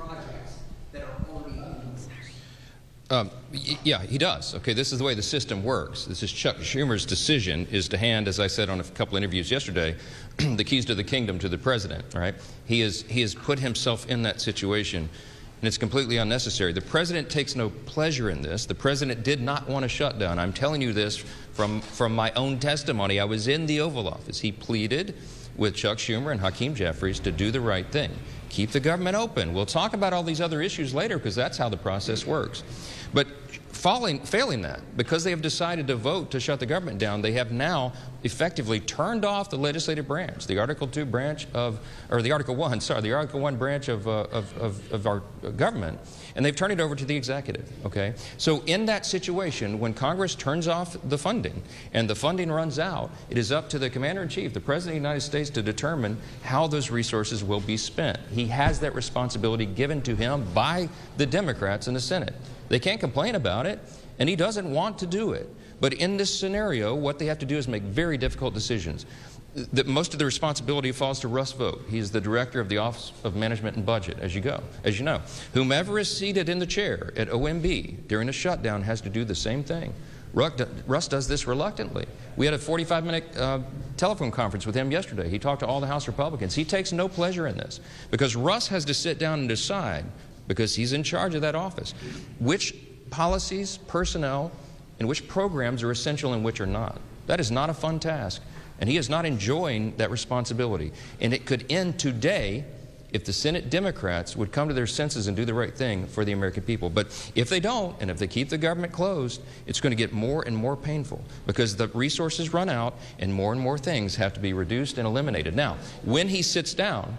projects that are already in the works. Yeah, he does. Okay, this is the way the system works. This is Chuck Schumer's decision is to hand, as I said on a couple interviews yesterday, the keys to the kingdom to the president. All right, he has put himself in that situation, and it's completely unnecessary. The president takes no pleasure in this. The president did not want a shutdown. I'm telling you this from my own testimony. I was in the Oval Office. He pleaded with Chuck Schumer and Hakeem Jeffries to do the right thing. Keep the government open. We'll talk about all these other issues later because that's how the process works. But failing that, because they have decided to vote to shut the government down, they have now effectively turned off the legislative branch, the Article 2 branch of, or the Article 1, sorry, the Article 1 branch of our government, and they've turned it over to the executive, okay? So in that situation, when Congress turns off the funding and the funding runs out, it is up to the Commander-in-Chief, the President of the United States, to determine how those resources will be spent. He has that responsibility given to him by the Democrats in the Senate. They can't complain about it, and he doesn't want to do it. But in this scenario, what they have to do is make very difficult decisions. Most of the responsibility falls to Russ Vought. He's the director of the Office of Management and Budget, as you know. Whomever is seated in the chair at OMB during a shutdown has to do the same thing. Russ does this reluctantly. We had a 45-minute telephone conference with him yesterday. He talked to all the House Republicans. He takes no pleasure in this because Russ has to sit down and decide, because he's in charge of that office, which policies, personnel, and which programs are essential and which are not. That is not a fun task, and he is not enjoying that responsibility. And it could end today if the Senate Democrats would come to their senses and do the right thing for the American people. But if they don't, and if they keep the government closed, it's going to get more and more painful because the resources run out and more things have to be reduced and eliminated. Now, when he sits down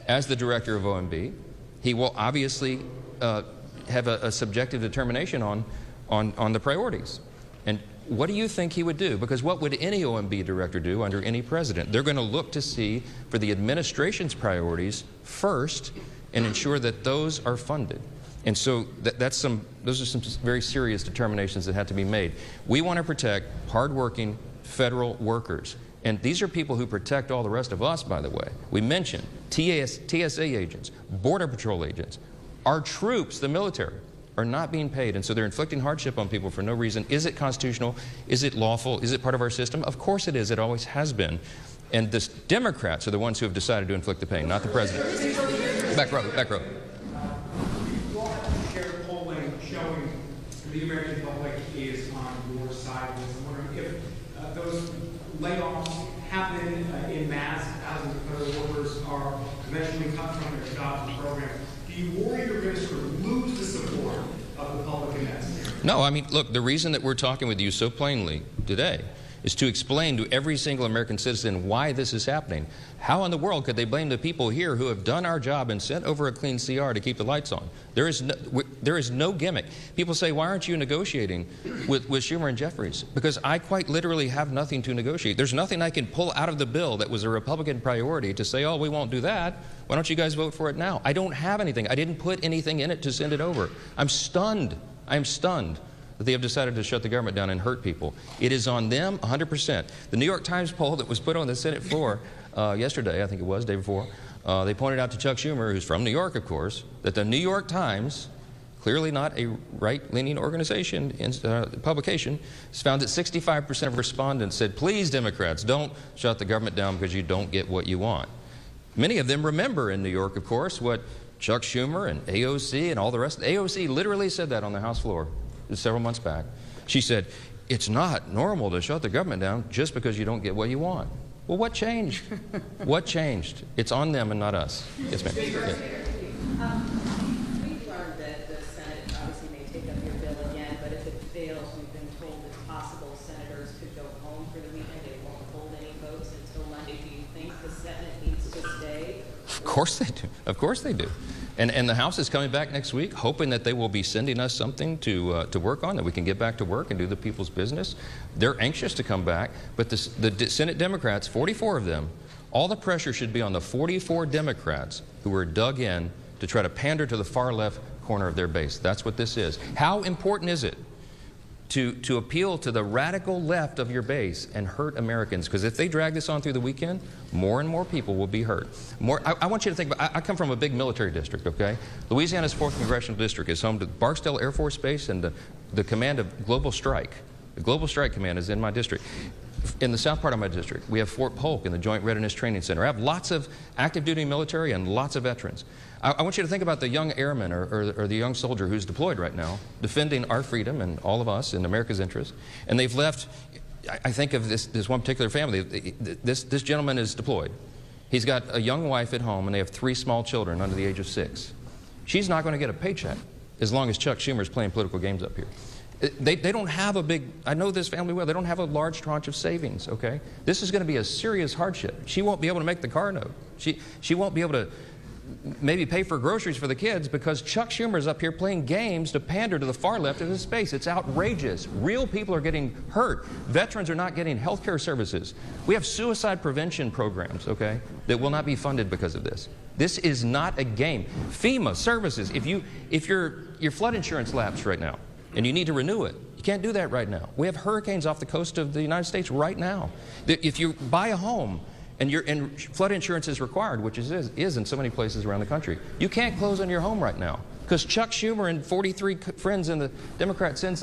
as the director of OMB, he will obviously have a subjective determination on the priorities. And what do you think he would do? Because what would any OMB director do under any president? They're going to look to see for the administration's priorities first and ensure that those are funded. And so those are some very serious determinations that have to be made. We want to protect hardworking federal workers. And these are people who protect all the rest of us, by the way. We mentioned TSA agents, Border Patrol agents. Our troops, the military, are not being paid, and so they're inflicting hardship on people for no reason. Is it constitutional? Is it lawful? Is it part of our system? Of course it is. It always has been. And the Democrats are the ones who have decided to inflict the pain, not the president. Back row, back row. You all have shared polling showing the American public is on your side. I'm wondering if those layoffs happen in mass, thousands of federal workers are eventually cut from their jobs and programs. Do you worry you're going to sort of lose the support of the public in that scenario? No, I mean, look, the reason that we're talking with you so plainly today is to explain to every single American citizen why this is happening. How in the world could they blame the people here who have done our job and sent over a clean CR to keep the lights on? There is no gimmick. People say, why aren't you negotiating with Schumer and Jeffries? Because I quite literally have nothing to negotiate. There's nothing I can pull out of the bill that was a Republican priority to say, oh, we won't do that. Why don't you guys vote for it now? I don't have anything. I didn't put anything in it to send it over. I'm stunned. I'm stunned that they have decided to shut the government down and hurt people. It is on them 100%. The New York Times poll that was put on the Senate floor yesterday, I think it was, day before, they pointed out to Chuck Schumer, who's from New York, of course, that the New York Times, clearly not a right-leaning organization, publication, has found that 65% of respondents said, please, Democrats, don't shut the government down because you don't get what you want. Many of them remember in New York, of course, what Chuck Schumer and AOC and all the rest. AOC literally said that on the House floor several months back. She said, it's not normal to shut the government down just because you don't get what you want. Well, what changed? What changed? It's on them and not us. Yes, ma'am. We've learned that the Senate obviously may take up your bill again, but if it fails, we've been told it's possible senators could go home for the weekend. They won't hold any votes until Monday. Do you think the Senate needs to stay? Of course they do. Of course they do. And the House is coming back next week, hoping that they will be sending us something to work on, that we can get back to work and do the people's business. They're anxious to come back, but the Senate Democrats, 44 of them, all the pressure should be on the 44 Democrats who are dug in to try to pander to the far left corner of their base. That's what this is. How important is it to appeal to the radical left of your base and hurt Americans. Because if they drag this on through the weekend, more and more people will be hurt. I want you to think about, I come from a big military district, okay? Louisiana's 4th Congressional District is home to Barksdale Air Force Base and the command of Global Strike. The Global Strike Command is in my district. In the south part of my district, we have Fort Polk and the Joint Readiness Training Center. I have lots of active duty military and lots of veterans. I want you to think about the young airman or the young soldier who's deployed right now, defending our freedom and all of us in America's interest. And they've left, I think of this one particular family. This gentleman is deployed. He's got a young wife at home, and they have 3 small children under the age of 6. She's not going to get a paycheck as long as Chuck Schumer is playing political games up here. They don't have a big, I know this family well, they don't have a large tranche of savings, okay? This is going to be a serious hardship. She won't be able to make the car note. She won't be able to maybe pay for groceries for the kids because Chuck Schumer is up here playing games to pander to the far left of his space. It's outrageous. Real people are getting hurt. Veterans are not getting health care services. We have suicide prevention programs, okay, that will not be funded because of this. This is not a game. FEMA services, if your flood insurance lapsed right now and you need to renew it, you can't do that right now. We have hurricanes off the coast of the United States right now. If you buy a home and flood insurance is required, which is in so many places around the country, you can't close on your home right now because Chuck Schumer and 43 friends in the Democrat friends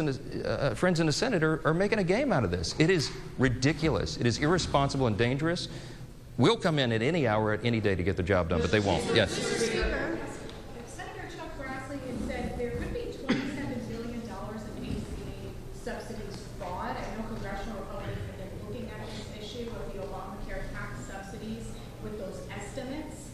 in the Senate are making a game out of this. It is ridiculous. It is irresponsible and dangerous. We'll come in at any hour, at any day to get the job done, but they won't. Yes. Senator Chuck Grassley has said there could be $27 billion of ACA subsidies fraud. I know congressional Republicans have been looking at this issue of the Obamacare tax subsidies with those estimates.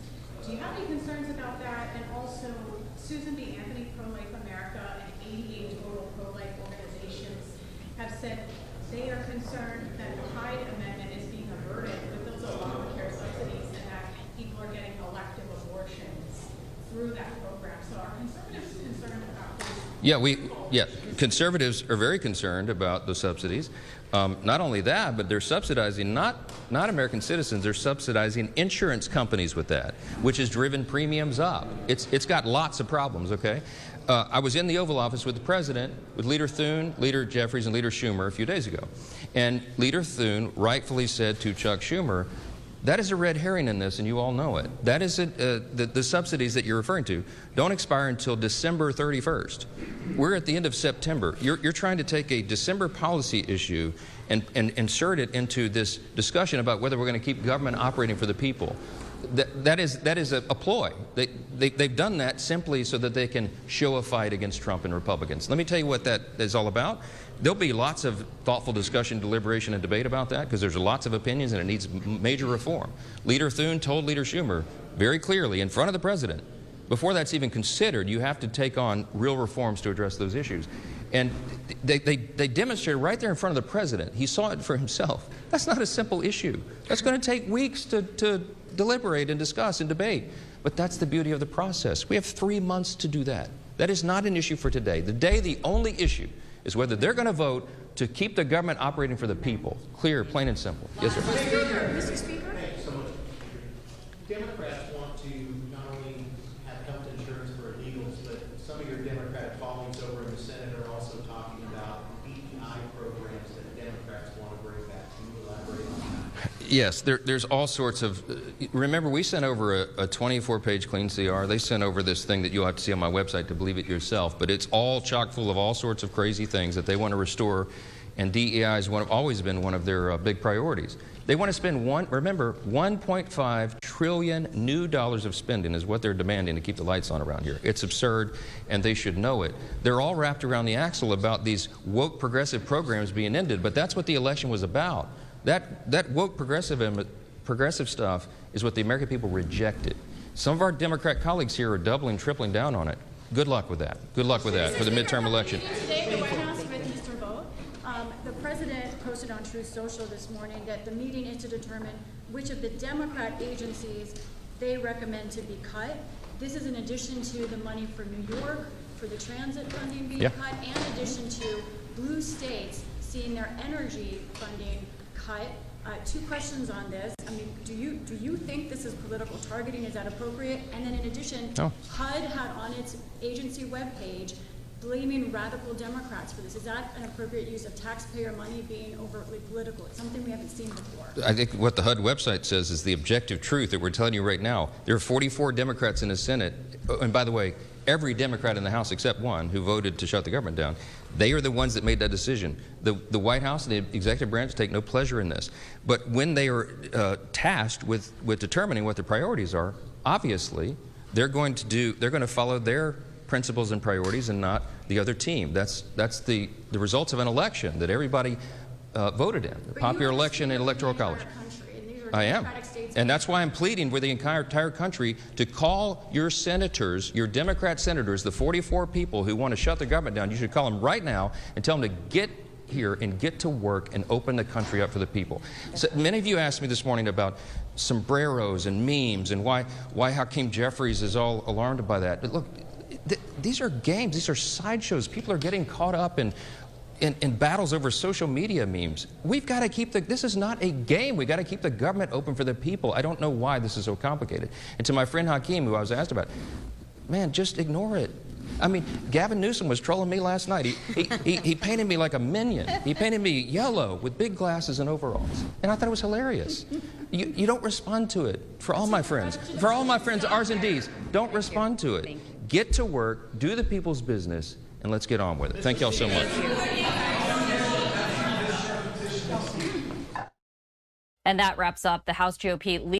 Do you have any concerns about that? And also, Susan B. Anthony, Pro-Life America, and 88 total pro-life organizations have said they are concerned that the Hyde Amendment is being averted with those Obamacare subsidies and that people are getting elective abortions through that program. So are conservatives concerned about this? Conservatives are very concerned about the subsidies. Not only that, but they're subsidizing not American citizens, they're subsidizing insurance companies with that, which has driven premiums up. It's got lots of problems, okay? I was in the Oval Office with the President, with Leader Thune, Leader Jeffries, and Leader Schumer a few days ago. And Leader Thune rightfully said to Chuck Schumer, that is a red herring in this, and you all know it. That is the subsidies that you're referring to don't expire until December 31st. We're at the end of September. You're trying to take a December policy issue and insert it into this discussion about whether we're going to keep government operating for the people. That is a ploy. They've done that simply so that they can show a fight against Trump and Republicans. Let me tell you what that is all about. There'll be lots of thoughtful discussion, deliberation, and debate about that because there's lots of opinions and it needs major reform. Leader Thune told Leader Schumer very clearly in front of the President, before that's even considered, you have to take on real reforms to address those issues. And they demonstrated right there in front of the President. He saw it for himself. That's not a simple issue. That's going to take weeks to deliberate and discuss and debate. But that's the beauty of the process. We have 3 months to do that. That is not an issue for today. The only issue is whether they're going to vote to keep the government operating for the people. Clear, plain and simple. Yes, sir. Mr. Speaker? Thank you so much. Democrats want to not only have health insurance for illegals, but some of your Democratic colleagues over in the Senate are also talking about DEI programs that Democrats want to bring back. Can you elaborate on that? Yes, there's all sorts of, remember we sent over a 24-page clean CR. They sent over this thing that you'll have to see on my website to believe it yourself, but it's all chock full of all sorts of crazy things that they want to restore, and DEI has always been one of their big priorities. They want to spend $1.5 trillion new dollars of spending is what they're demanding to keep the lights on around here. It's absurd, and they should know it. They're all wrapped around the axle about these woke progressive programs being ended, but that's what the election was about. That woke progressive stuff is what the American people rejected. Some of our Democrat colleagues here are doubling, tripling down on it. Good luck with that. Good luck with that for the midterm election. Today, the White House with Mr. Vogt. The President posted on Truth Social this morning that the meeting is to determine which of the Democrat agencies they recommend to be cut. This is in addition to the money for New York, for the transit funding being cut, and in addition to blue states seeing their energy funding cut. 2 questions on this. I mean, do you think this is political targeting? Is that appropriate? And then in addition, HUD had on its agency webpage blaming radical Democrats for this. Is that an appropriate use of taxpayer money being overtly political? It's something we haven't seen before. I think what the HUD website says is the objective truth that we're telling you right now. There are 44 Democrats in the Senate, and by the way, every Democrat in the House except one who voted to shut the government down. They are the ones that made that decision. The White House and the executive branch take no pleasure in this. But when they are tasked with determining what their priorities are, obviously they're going to follow their principles and priorities and not the other team. That's the results of an election that everybody voted in, a popular election in Electoral College. I am. And that's why I'm pleading with the entire country to call your senators, your Democrat senators, the 44 people who want to shut the government down. You should call them right now and tell them to get here and get to work and open the country up for the people. So many of you asked me this morning about sombreros and memes and why Hakeem Jeffries is all alarmed by that. But look, these are games. These are sideshows. People are getting caught up in battles over social media memes. We've got to keep this is not a game. We've got to keep the government open for the people. I don't know why this is so complicated. And to my friend Hakeem, who I was asked about, man, just ignore it. I mean, Gavin Newsom was trolling me last night. He painted me like a minion. He painted me yellow with big glasses and overalls. And I thought it was hilarious. You don't respond to it. For all my friends, R's and D's, don't respond to it. Get to work, do the people's business, and let's get on with it. Thank y'all so much. And that wraps up the House GOP